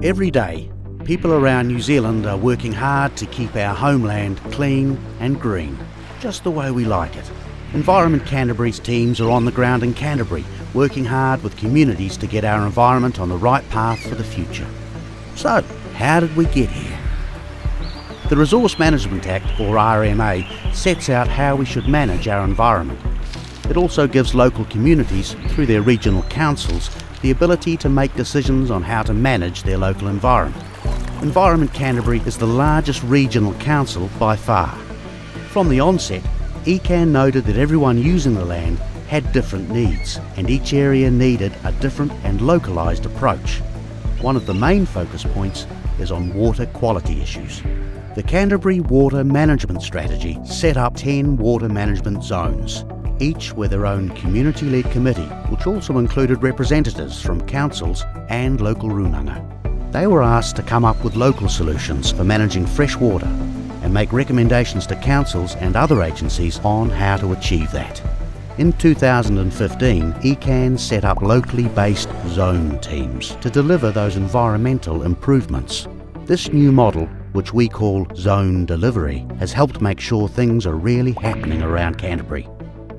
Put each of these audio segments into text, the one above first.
Every day, people around New Zealand are working hard to keep our homeland clean and green, just the way we like it. Environment Canterbury's teams are on the ground in Canterbury, working hard with communities to get our environment on the right path for the future. So, how did we get here? The Resource Management Act, or RMA, sets out how we should manage our environment. It also gives local communities, through their regional councils, the ability to make decisions on how to manage their local environment. Environment Canterbury is the largest regional council by far. From the onset, ECAN noted that everyone using the land had different needs, and each area needed a different and localised approach. One of the main focus points is on water quality issues. The Canterbury Water Management Strategy set up 10 water management zones, each with their own community-led committee, which also included representatives from councils and local runanga. They were asked to come up with local solutions for managing fresh water and make recommendations to councils and other agencies on how to achieve that. In 2015, ECAN set up locally based zone teams to deliver those environmental improvements. This new model, which we call zone delivery, has helped make sure things are really happening around Canterbury.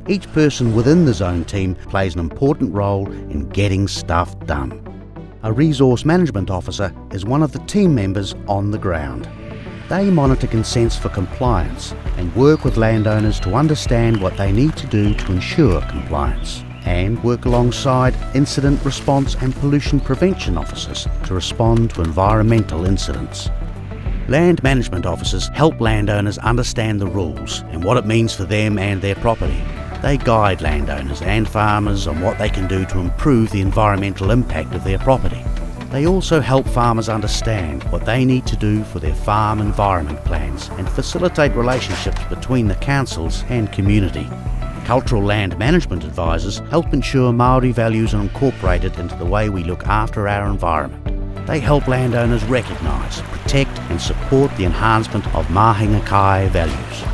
Each person within the zone team plays an important role in getting stuff done. A resource management officer is one of the team members on the ground. They monitor consents for compliance and work with landowners to understand what they need to do to ensure compliance, and work alongside incident response and pollution prevention officers to respond to environmental incidents. Land management officers help landowners understand the rules and what it means for them and their property. They guide landowners and farmers on what they can do to improve the environmental impact of their property. They also help farmers understand what they need to do for their farm environment plans and facilitate relationships between the councils and community. Cultural land management advisors help ensure Māori values are incorporated into the way we look after our environment. They help landowners recognise, protect and support the enhancement of mahinga kai values.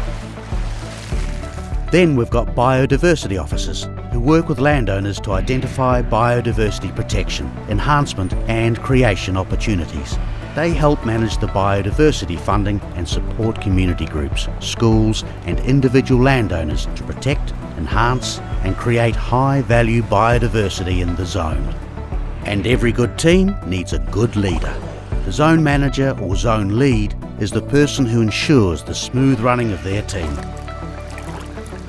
Then we've got biodiversity officers who work with landowners to identify biodiversity protection, enhancement and creation opportunities. They help manage the biodiversity funding and support community groups, schools and individual landowners to protect, enhance and create high-value biodiversity in the zone. And every good team needs a good leader. The zone manager or zone lead is the person who ensures the smooth running of their team.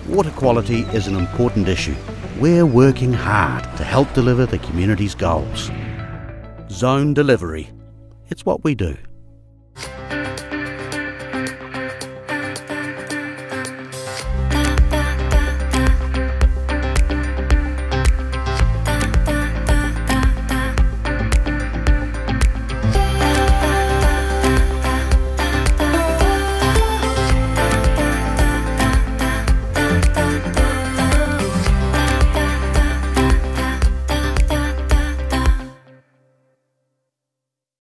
Water quality is an important issue. We're working hard to help deliver the community's goals. Zone delivery. It's what we do.